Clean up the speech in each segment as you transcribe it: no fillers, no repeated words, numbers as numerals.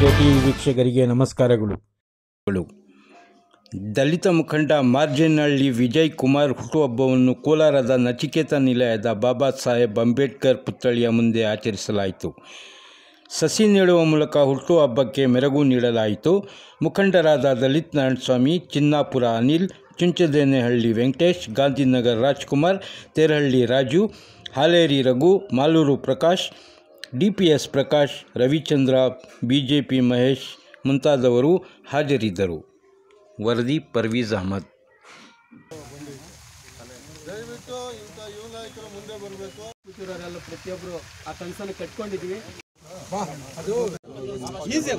India TV ವೀಕ್ಷಕರಿಗೆ ನಮಸ್ಕಾರಗಳು. ದಲಿತ ಮುಖಂಡ ಮಾರ್ಜೇನಹಳ್ಳಿ ವಿಜಯ್ ಕುಮಾರ್ ಹುಟ್ಟುಹಬ್ಬವನ್ನು ಕೋಲಾರದ ನಚಿಕೇತ ನಿಲಯದ ಬಾಬಾ ಸಾಹೇಬ್ ಅಂಬೇಡ್ಕರ್ ಪುತ್ಥಳಿಯ ಮುಂದೆ ಆಚರಿಸಲಾಯಿತು. ಸಸಿ ನೆಡುವ ಮೂಲಕ ಹುಟ್ಟುಹಬ್ಬಕ್ಕೆ ಮೆರುಗು ನೀಡಲಾಯಿತು. ಮುಖಂಡರಾದ ದಲಿತ್ ನಾರಾಯಣಸ್ವಾಮಿ, ಚಿನ್ನಾಪುರ ಅನಿಲ್, ಚುಂಚದೇನಹಳ್ಳಿ ವೆಂಕಟೇಶ್, ಗಾಂಧಿನಗರ ರಾಜ್ಕುಮಾರ್, ತೇರಹಳ್ಳಿ ರಾಜು, ಹಾಲೇರಿ ರಘು, ಮಾಲೂರು ಪ್ರಕಾಶ್, DPS ಪ್ರಕಾಶ್, ರವಿಚಂದ್ರ, BJP ಮಹೇಶ್ ಮುಂತಾದವರು ಹಾಜರಿದ್ದರು. ವರದಿ ಪರ್ವೀಜ್ ಅಹಮದ್. ದಯವಿಟ್ಟು ಇಂಥ ಯುವ ನಾಯಕರು ಮುಂದೆ ಬರಬೇಕು. ಕೂತಿರೋರೆಲ್ಲ ಪ್ರತಿಯೊಬ್ಬರು ಆ ಕನಸನ್ನು ಕಟ್ಕೊಂಡಿದ್ವಿ. ಅದು ಈಸಿ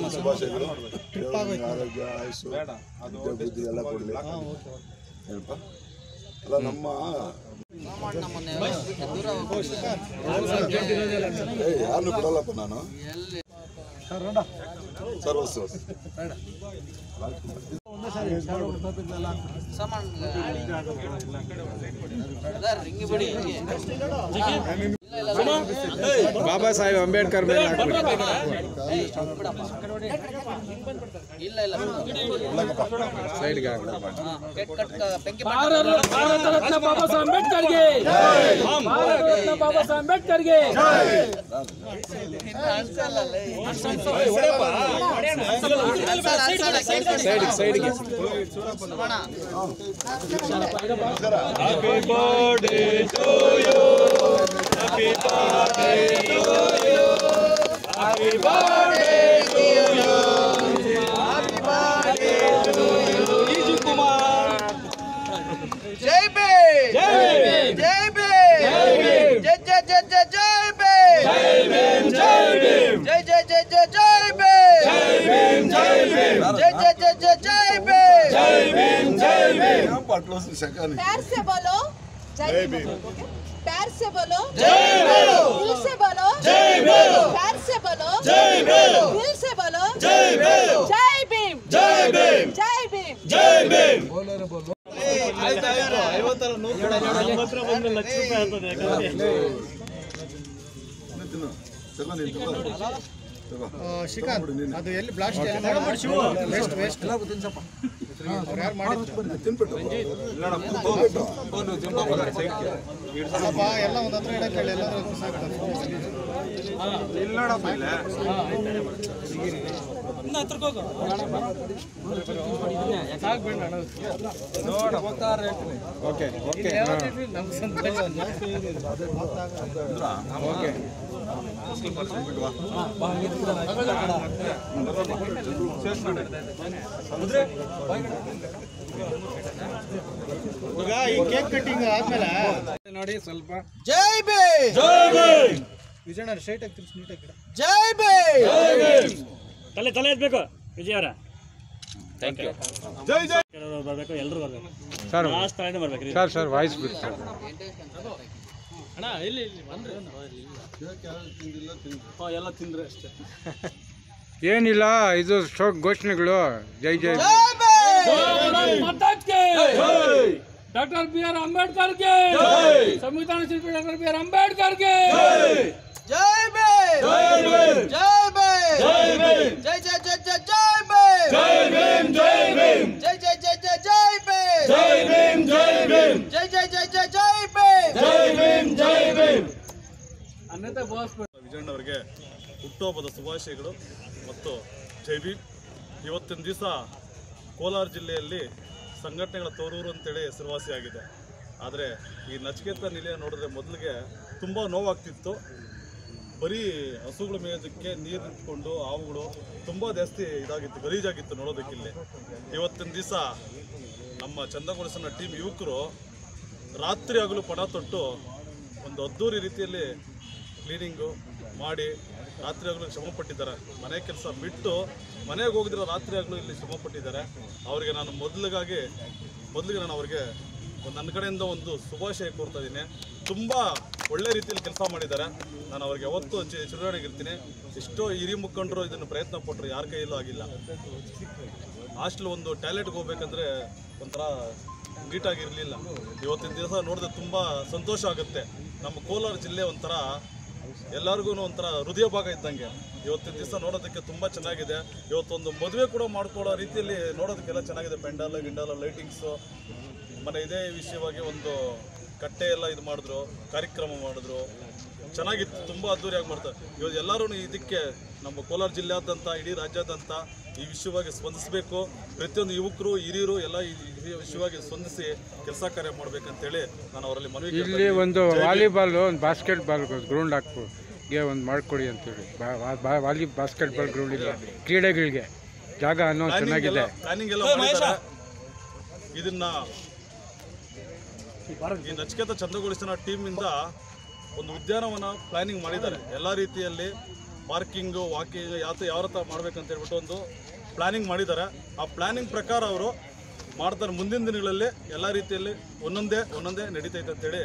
ಆರೋಗ್ಯ, ಆಯುಸ್ಸು, ಬುದ್ಧಿ ಎಲ್ಲ ಕೊಡಲಿ. ಅಲ್ಲ ನಮ್ಮ ಯಾರನ್ನು ಬಿಡಲ್ಲಪ್ಪ ನಾನು. ಸರ್ವಸ್ವ ಬಾಬಾ ಸಾಹೇಬ್ ಅಂಬೇಡ್ಕರ್ ಮೇಲೆ ಭಾರತ ರತ್ನ ಬಾಬಾ ಸಾಹೇಬ್ ಅಂಬೇಡ್ಕರ್ಗೆ, ಬಾಬಾ ಸಾಹೇಬ್ ಅಂಬೇಡ್ಕರ್ಗೆ. ಸೈಡ್ಗೆ Happy birthday to you. Happy birthday to you. Happy birthday to you. Happy birthday to you. Vijay Kumar. Jai Bhim. Jai Bhim. Jai Bhim. Jai Bhim. Jai Jai Jai Jai Jai Bhim. Jai Bhim. Jai Bhim. Jai Jai Jai Jai Jai Bhim. Jai Bhim. Jai Bhim. Jai Jai Jai Jai Jai Bhim. Jai Bhim. Jai Bhim. प्यार से बोलो जय भीम। प्यार से बोलो जय भीम। दिल से बोलो जय भीम। प्यार से बोलो जय भीम। दिल से बोलो जय भीम। जय भीम। जय भीम। जय भीम। जय भीम. ಶ್ರೀಕಾಂತ್, ಅದು ಎಲ್ಲಿ ಬ್ಲಾಸ್ಟ್ ವೇಸ್ಟ್ ಅವ್ರು ಯಾರು ಮಾಡಿದ್ರು ಎಲ್ಲ ಒಂದು ಹತ್ರ ಇಡಕ್ಕೆ ಹೇಳಿ. ಎಲ್ಲರೂ ಈಗ ಈ ಕೇಕ್ ಕಟ್ಟಿಂಗ್ ಆದ್ಮೇಲೆ ನೋಡಿ ಸ್ವಲ್ಪ Jai Bhim. Jai Bhim. ವಿಜಯಣ್ಣ ಸ್ಟ್ರೈಟ್ ಆಗಿ ತಿರ್ಸಿ ನೀಟಾಗಿ ಗಿಡ. Jai Bhim. Jai Bhim. ತಲೆ ಎತ್ಬೇಕು ವಿಜಯ್ ಅವರ. ಥ್ಯಾಂಕ್ ಯು ಜೈ ಜೈ. ಕೆಲವರು ಬರಬೇಕು, ಎಲ್ಲರೂ ಬರಬೇಕು ಸರ್. ಲಾಸ್ಟ್ ತಾನೇ ಬರ್ಬೇಕು ಸರ್ ವಾಯ್ಸ್ ಬಿಟ್ಟು ಸರ್. ಅಣ್ಣ ಇಲ್ಲಿ ಬಂದ್ರೆ ಎಲ್ಲ ತಿಂದ್ರೆ ಅಷ್ಟೇ. ಏನಿಲ್ಲ, ಇದು ಶೋಕ್ ಘೋಷಣೆಗಳು. ಜೈ ಜೈ ಡಾಕ್ಟರ್ BR ಅಂಬೇಡ್ಕರ್ ಗೆ, ಸಂವಿಧಾನ ಶಿಲ್ಪಿ ಡಾಕ್ಟರ್ BR ಅಂಬೇಡ್ಕರ್ ಗೆ. Jai Bhim. Jai Bhim. Jai Bhim. Jai Bhim. Jai Jai Jai Jai Jai Bhim. Jai Bhim. Jai Bhim. Jai Jai Jai Jai Jai Bhim. Jai Bhim. Jai Bhim. Jai Jai Jai Jai Jai Bhim. Jai Bhim. Jai Bhim. ವಿಜಯಣ್ಣವರಿಗೆ ಹುಟ್ಟುಹಬ್ಬದ ಶುಭಾಶಯಗಳು ಮತ್ತು ಜೈ ಭೀಮ್. ಇವತ್ತಿನ ದಿವಸ ಕೋಲಾರ ಜಿಲ್ಲೆಯಲ್ಲಿ ಸಂಘಟನೆಗಳ ತೋರೂರು ಅಂತೇಳಿ ಹೆಸರುವಾಸಿಯಾಗಿದೆ. ಆದರೆ ಈ ನಚಿಕೇತ ನಿಲಯ ನೋಡಿದ್ರೆ ಮೊದಲಿಗೆ ತುಂಬ ನೋವಾಗ್ತಿತ್ತು. ಬರೀ ಹಸುಗಳು ಮೇಯೋದಕ್ಕೆ ನೀರು ನಿಂತ್ಕೊಂಡು ಹಾವುಗಳು ತುಂಬ ಜಾಸ್ತಿ ಇದಾಗಿತ್ತು, ಗಲೀಜಾಗಿತ್ತು ನೋಡೋದಕ್ಕಿಲ್ಲಿ. ಇವತ್ತಿನ ದಿವಸ ನಮ್ಮ ಚಂದಗೊಳಿಸನ ಟೀಮ್ ಯುವಕರು ರಾತ್ರಿ ಹಗಲು ಪಣ ತೊಟ್ಟು ಒಂದು ಅದ್ದೂರಿ ರೀತಿಯಲ್ಲಿ ಕ್ಲೀನಿಂಗು ಮಾಡಿ ರಾತ್ರಿ ಹಗಲು ಶ್ರಮಪಟ್ಟಿದ್ದಾರೆ. ಮನೆ ಕೆಲಸ ಬಿಟ್ಟು ಮನೆಗೆ ಹೋಗಿದ್ರೆ ರಾತ್ರಿ ಹಗಲು ಇಲ್ಲಿ ಶ್ರಮಪಟ್ಟಿದ್ದಾರೆ. ಅವರಿಗೆ ನಾನು ಮೊದಲಿಗೆ ನಾನು ಅವರಿಗೆ ನನ್ನ ಕಡೆಯಿಂದ ಒಂದು ಶುಭಾಶಯ ಕೋರ್ತಾ ಇದ್ದೀನಿ. ತುಂಬ ಒಳ್ಳೆ ರೀತಿಯಲ್ಲಿ ಕೆಲಸ ಮಾಡಿದ್ದಾರೆ. ನಾನು ಅವ್ರಿಗೆ ಯಾವತ್ತೂ ಚಿರಋಣಿಯಾಗಿರ್ತೀನಿ. ಎಷ್ಟೋ ಹಿರಿಯ ಮುಖಂಡರು ಇದನ್ನು ಪ್ರಯತ್ನ ಪಟ್ಟರು, ಯಾರ ಕೈಯಲ್ಲೂ ಆಗಿಲ್ಲ. ಹಾಸ್ಟೆಲ್ ಒಂದು ಟಾಯ್ಲೆಟ್ಗೆ ಹೋಗ್ಬೇಕಂದ್ರೆ ಒಂಥರ ನೀಟಾಗಿರಲಿಲ್ಲ. ಇವತ್ತಿನ ದಿವಸ ನೋಡಿದ್ರೆ ತುಂಬ ಸಂತೋಷ ಆಗುತ್ತೆ. ನಮ್ಮ ಕೋಲಾರ ಜಿಲ್ಲೆ ಒಂಥರ ಎಲ್ಲರಿಗೂ ಒಂಥರ ಹೃದಯ ಭಾಗ ಇದ್ದಂಗೆ. ಇವತ್ತಿನ ದಿವಸ ನೋಡೋದಕ್ಕೆ ತುಂಬ ಚೆನ್ನಾಗಿದೆ. ಇವತ್ತೊಂದು ಮದುವೆ ಕೂಡ ಮಾಡ್ಕೊಳ್ಳೋ ರೀತಿಯಲ್ಲಿ ನೋಡೋದಕ್ಕೆಲ್ಲ ಚೆನ್ನಾಗಿದೆ. ಗಿಂಡಾಲ ಲೈಟಿಂಗ್ಸು ಮನೆ ಇದೇ ವಿಷಯವಾಗಿ ಒಂದು ಕಟ್ಟೆ ಎಲ್ಲ ಇದು ಮಾಡಿದ್ರು, ಕಾರ್ಯಕ್ರಮ ಮಾಡಿದ್ರು, ಚೆನ್ನಾಗಿತ್ತು. ತುಂಬ ಅದ್ದೂರಿಯಾಗಿ ಮಾಡ್ತಾರೆ. ಇವತ್ತು ಎಲ್ಲರೂ ಇದಕ್ಕೆ ನಮ್ಮ ಕೋಲಾರ ಜಿಲ್ಲೆಯಾದ್ಯಂತ ಇಡೀ ರಾಜ್ಯಾದ್ಯಂತ ಈ ವಿಷಯವಾಗಿ ಸ್ಪಂದಿಸಬೇಕು. ಪ್ರತಿಯೊಂದು ಯುವಕರು ಹಿರಿಯರು ಎಲ್ಲ ಈ ವಿಷಯವಾಗಿ ಸ್ಪಂದಿಸಿ ಕೆಲಸ ಕಾರ್ಯ ಮಾಡಬೇಕಂತೇಳಿ ನಾನು ಅವರಲ್ಲಿ ಮನವಿ. ಇಲ್ಲಿ ಒಂದು ವಾಲಿಬಾಲ್ ಒಂದು ಬಾಸ್ಕೆಟ್ಬಾಲ್ ಗ್ರೌಂಡ್ ಹಾಕ್ಗೆ ಒಂದು ಮಾಡಿಕೊಡಿ ಅಂತೇಳಿ. ಬಾಸ್ಕೆಟ್ಬಾಲ್ ಗ್ರೌಂಡ್ ಇಲ್ಲ, ಕ್ರೀಡೆಗಳಿಗೆ ಜಾಗ ಅನ್ನೋ ಚೆನ್ನಾಗಿದೆ. ಪ್ಲಾನಿಂಗ್ ಎಲ್ಲ ಮಾಡಿದ್ದಾರೆ. ಇದನ್ನ ಈ ನಚಿಕೇತ ಚಂದ್ರಗೋಳಿಸನ ಟೀಮಿಂದ ಒಂದು ಉದ್ಯಾನವನ ಪ್ಲಾನಿಂಗ್ ಮಾಡಿದ್ದಾರೆ. ಎಲ್ಲ ರೀತಿಯಲ್ಲಿ ಪಾರ್ಕಿಂಗು, ವಾಕಿಂಗ್ ಯಾವ ಥರ ಮಾಡ್ಬೇಕಂತ ಹೇಳ್ಬಿಟ್ಟು ಒಂದು ಪ್ಲಾನಿಂಗ್ ಮಾಡಿದ್ದಾರೆ. ಆ ಪ್ಲಾನಿಂಗ್ ಪ್ರಕಾರ ಅವರು ಮಾಡ್ತಾರೆ. ಮುಂದಿನ ದಿನಗಳಲ್ಲಿ ಎಲ್ಲ ರೀತಿಯಲ್ಲಿ ಒಂದೊಂದೇ ನಡೀತೈತೆ ಅಂತೇಳಿ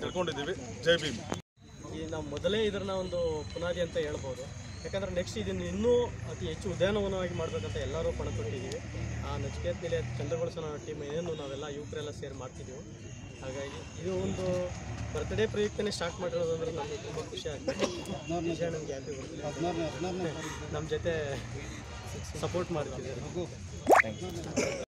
ತಿಳ್ಕೊಂಡಿದ್ದೀವಿ. ಜೈ ಭೀಮ್. ಈ ನಾವು ಮೊದಲೇ ಇದನ್ನ ಒಂದು ಪುನಾದಿ ಅಂತ ಹೇಳ್ಬೋದು. ಯಾಕಂದರೆ ನೆಕ್ಸ್ಟ್ ಇದನ್ನು ಇನ್ನೂ ಅತಿ ಹೆಚ್ಚು ಉದ್ಯಾನವನವಾಗಿ ಮಾಡಬೇಕಂತ ಎಲ್ಲರೂ ಪಣ ತೊಟ್ಟಿದ್ದೀವಿ. ಆ ನಚಿಕೇತ ನಿಲಯ ಚಂದ್ರಗೋಳಿಸನ ಟೀಮ್ ಏನು ನಾವೆಲ್ಲ ಯುವಕರೆಲ್ಲ ಸೇರಿ ಮಾಡ್ತಿದ್ದೀವಿ. ಹಾಗಾಗಿ ಇದು ಒಂದು ಬರ್ತ್ಡೇ ಪ್ರಯುಕ್ತನೇ ಸ್ಟಾರ್ಟ್ ಮಾಡಿರೋದು ಅಂದರೆ ನಮಗೆ ತುಂಬ ಖುಷಿ ಆಗ್ತದೆ. ನಮಗೆ ಹ್ಯಾಪಿ ಬರ್ತದೆ. ನಮ್ಮ ಜೊತೆ ಸಪೋರ್ಟ್ ಮಾಡ್ತಿದ್ದಾರೆ.